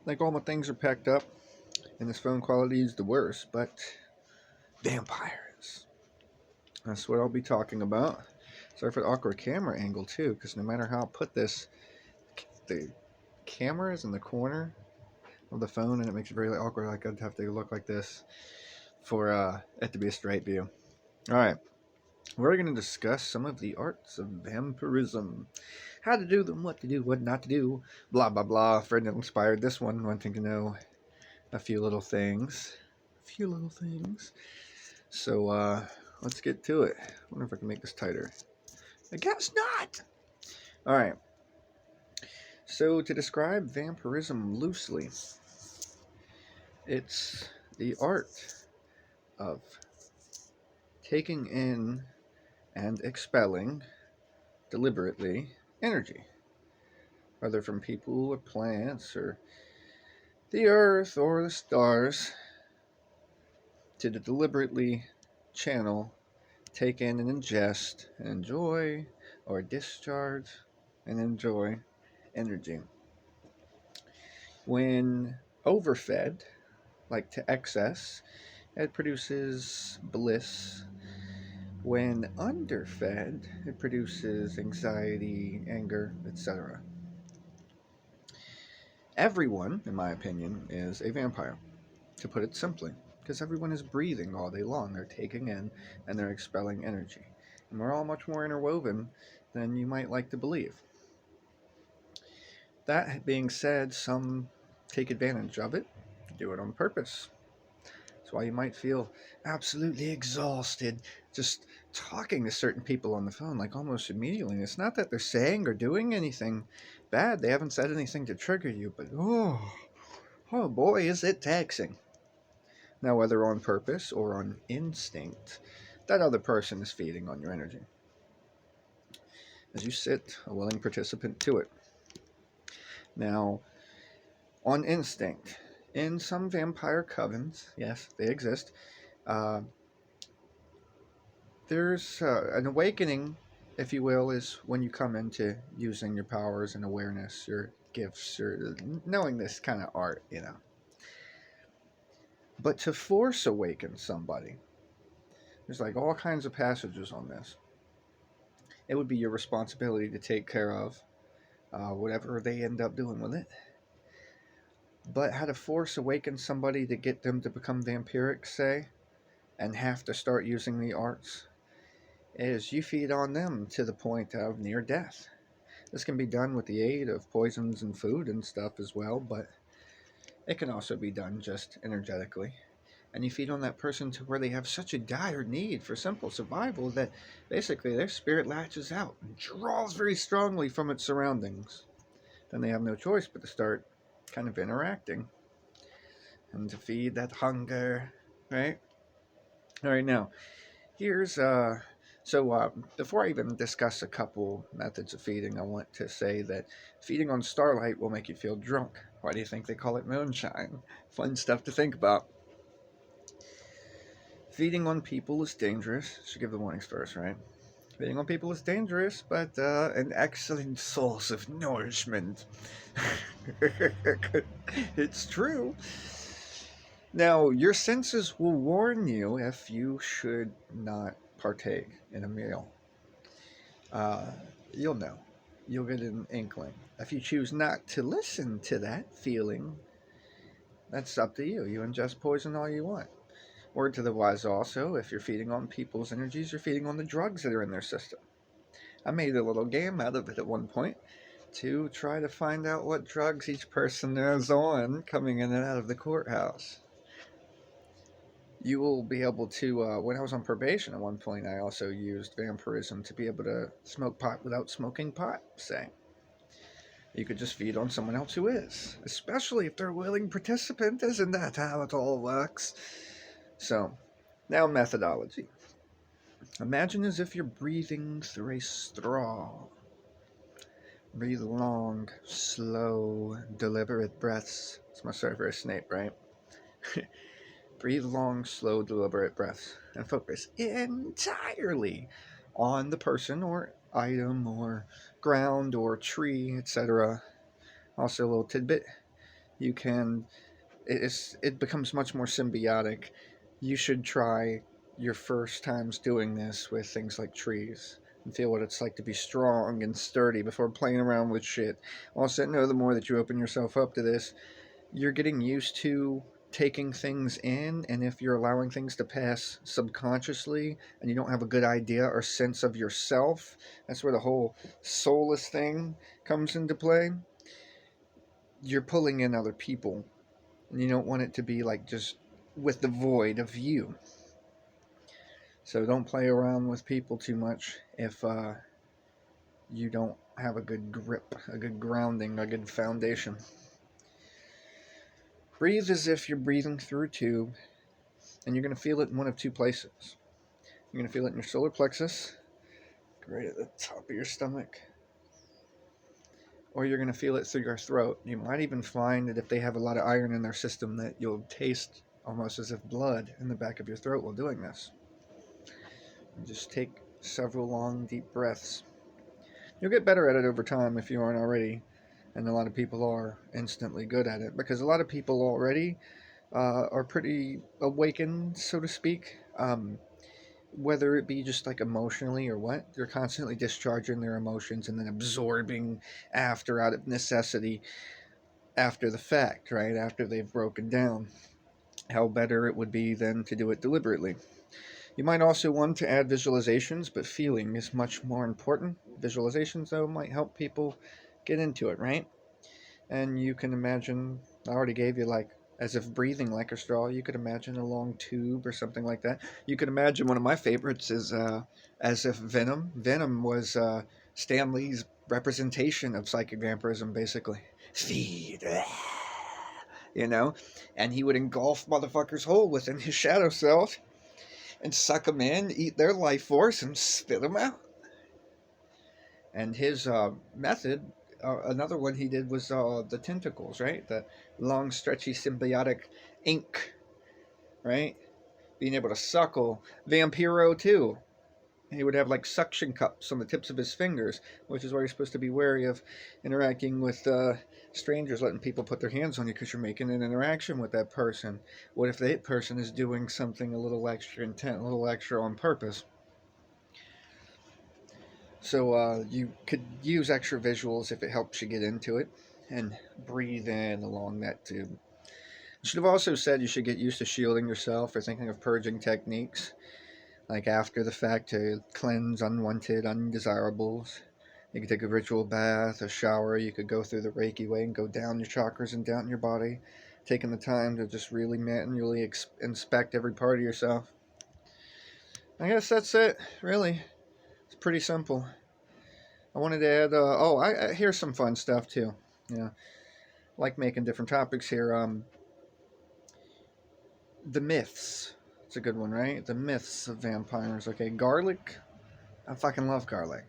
like all my things are packed up, and this phone quality is the worst, but vampires. That's what I'll be talking about. Sorry for the awkward camera angle, too, because no matter how I put this, the camera is in the corner of the phone, and it makes it very awkward. Like I'd have to look like this for it to be a straight view. All right, we're going to discuss some of the arts of vampirism, how to do them, what to do, what not to do, blah blah blah. Friend inspired this one, wanting to know a few little things, So let's get to it. I wonder if I can make this tighter. I guess not. All right. So to describe vampirism loosely, it's the art of taking in and expelling deliberately energy, whether from people or plants or the earth or the stars, to deliberately channel, take in and ingest and enjoy, or discharge and enjoy energy. When overfed, like to excess, it produces bliss. When underfed, it produces anxiety, anger, etc. Everyone, in my opinion, is a vampire, to put it simply, because everyone is breathing all day long. They're taking in and they're expelling energy. And we're all much more interwoven than you might like to believe. That being said, some take advantage of it, do it on purpose. That's why you might feel absolutely exhausted just talking to certain people on the phone, like almost immediately. It's not that they're saying or doing anything bad. They haven't said anything to trigger you, but oh boy, is it taxing. Now, whether on purpose or on instinct, that other person is feeding on your energy. As you sit, a willing participant to it. Now, on instinct, in some vampire covens, yes, they exist, uh, there's an awakening, if you will, is when you come into using your powers and awareness, your gifts, your knowing this kind of art. But to force awaken somebody, there's like all kinds of passages on this. It would be your responsibility to take care of whatever they end up doing with it. But how to force awaken somebody to get them to become vampiric, say, and have to start using the arts, is you feed on them to the point of near death. This can be done with the aid of poisons and food and stuff as well, but it can also be done just energetically. And you feed on that person to where they have such a dire need for simple survival that basically their spirit latches out and draws very strongly from its surroundings. Then they have no choice but to start kind of interacting and to feed that hunger, right? All right, now here's before I even discuss a couple methods of feeding, I want to say that feeding on starlight will make you feel drunk. Why do you think they call it moonshine? Fun stuff to think about. Feeding on people is dangerous. Should give the warnings first, right? Feeding on people is dangerous, but an excellent source of nourishment. It's true. Now, your senses will warn you if you should not partake in a meal. Uh, you'll know. You'll get an inkling. If you choose not to listen to that feeling, that's up to you. You ingest poison all you want. Word to the wise also, if you're feeding on people's energies, you're feeding on the drugs that are in their system. I made a little game out of it at one point to try to find out what drugs each person is on coming in and out of the courthouse. You will be able to, when I was on probation at one point, I also used vampirism to be able to smoke pot without smoking pot, say. You could just feed on someone else who is, especially if they're a willing participant. Isn't that how it all works? So, now methodology. Imagine as if you're breathing through a straw. Breathe long, slow, deliberate breaths. It's my server Snape, right? Breathe long, slow, deliberate breaths and focus entirely on the person or item or ground or tree, etc. Also, a little tidbit. You can, it becomes much more symbiotic. You should try your first times doing this with things like trees and feel what it's like to be strong and sturdy before playing around with shit. Also, know the more that you open yourself up to this, you're getting used to taking things in, and if you're allowing things to pass subconsciously and you don't have a good idea or sense of yourself, that's where the whole soulless thing comes into play. You're pulling in other people, and you don't want it to be like just with the void of you. So don't play around with people too much if you don't have a good grip, a good grounding, a good foundation. Breathe as if you're breathing through a tube, and you're going to feel it in one of two places. You're going to feel it in your solar plexus, right at the top of your stomach, or you're going to feel it through your throat. You might even find that if they have a lot of iron in their system that you'll taste almost as if blood in the back of your throat while doing this. And just take several long, deep breaths. You'll get better at it over time if you aren't already, and a lot of people are instantly good at it, because a lot of people already are pretty awakened, so to speak. Whether it be just like emotionally or what, they're constantly discharging their emotions and then absorbing after out of necessity after the fact, right? After they've broken down. How better it would be then to do it deliberately. You might also want to add visualizations, but feeling is much more important. Visualizations, though, might help people get into it, right? And you can imagine, I already gave you like, as if breathing like a straw. You could imagine a long tube or something like that. You could imagine one of my favorites is as if Venom. Venom was Stan Lee's representation of psychic vampirism, basically. Feed, you know? And he would engulf motherfuckers whole within his shadow self and suck them in, eat their life force, and spit them out. And his method, another one he did was the tentacles, right? The long, stretchy, symbiotic ink, right? Being able to suckle. Vampiro, too. He would have like suction cups on the tips of his fingers, which is why you're supposed to be wary of interacting with strangers, letting people put their hands on you because you're making an interaction with that person. What if that person is doing something a little extra intent, a little extra on purpose? So you could use extra visuals if it helps you get into it, and breathe in along that tube. I should have also said you should get used to shielding yourself or thinking of purging techniques, like after the fact to cleanse unwanted, undesirables. You could take a ritual bath, a shower. You could go through the Reiki way and go down your chakras and down your body, taking the time to just really manually inspect every part of yourself. I guess that's it, really. It's pretty simple. I wanted to add, here's some fun stuff too. Yeah, like making different topics here. The myths. It's a good one, right? The myths of vampires. Okay, garlic. I fucking love garlic.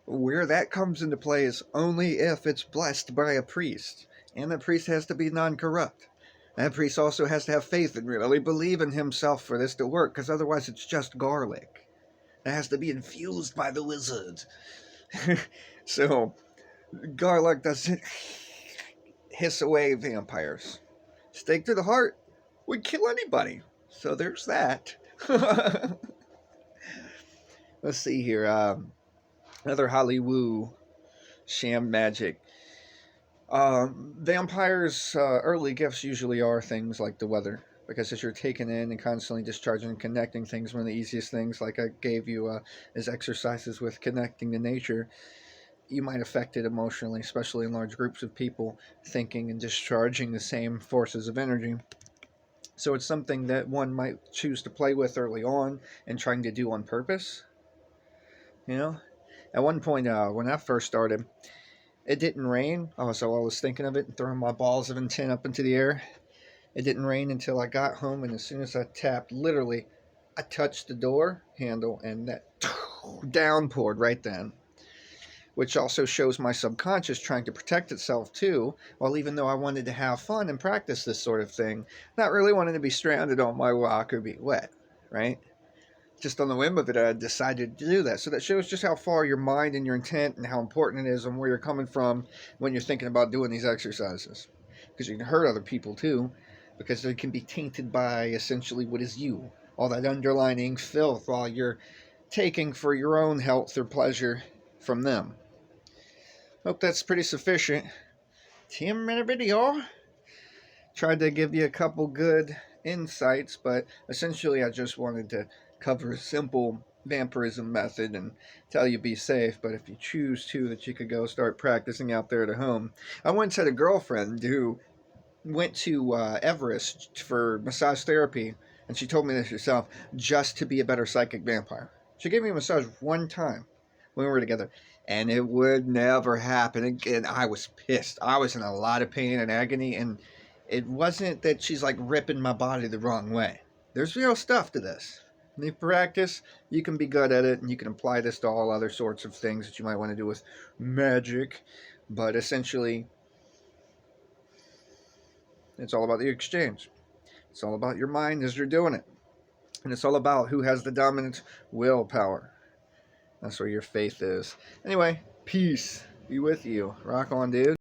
Where that comes into play is only if it's blessed by a priest. And the priest has to be non-corrupt. That priest also has to have faith and really believe in himself for this to work, because otherwise it's just garlic. It has to be infused by the wizard. So, garlic doesn't hiss away vampires. Stake to the heart would kill anybody. So there's that. Let's see here. Another Hollywood sham magic. Vampires' early gifts usually are things like the weather, because as you're taking in and constantly discharging and connecting things, one of the easiest things, like I gave you, is exercises with connecting to nature. You might affect it emotionally, especially in large groups of people, thinking and discharging the same forces of energy. So it's something that one might choose to play with early on and trying to do on purpose. You know, at one point when I first started, it didn't rain. Oh, so I was thinking of it and throwing my balls of intent up into the air. It didn't rain until I got home, and as soon as I tapped, literally, I touched the door handle, and that down poured right then. Which also shows my subconscious trying to protect itself too, while even though I wanted to have fun and practice this sort of thing, not really wanting to be stranded on my rock or be wet, right? just on the whim of it, I decided to do that. So that shows just how far your mind and your intent and how important it is and where you're coming from when you're thinking about doing these exercises. Because you can hurt other people too, because they can be tainted by essentially what is you. All that underlining filth while you're taking for your own health or pleasure from them. Hope that's pretty sufficient. 10-minute video. Tried to give you a couple good insights, but essentially I just wanted to cover a simple vampirism method and tell you be safe, but if you choose to, that you could go start practicing out there at home. I once had a girlfriend who went to Everest for massage therapy, and she told me this herself, just to be a better psychic vampire. She gave me a massage one time when we were together, and it would never happen again. I was pissed. I was in a lot of pain and agony, and it wasn't that she's like ripping my body the wrong way. There's real stuff to this. When you practice, you can be good at it, and you can apply this to all other sorts of things that you might want to do with magic. But essentially, it's all about the exchange. It's all about your mind as you're doing it. And it's all about who has the dominant willpower. That's where your faith is. Anyway, peace be with you. Rock on, dude.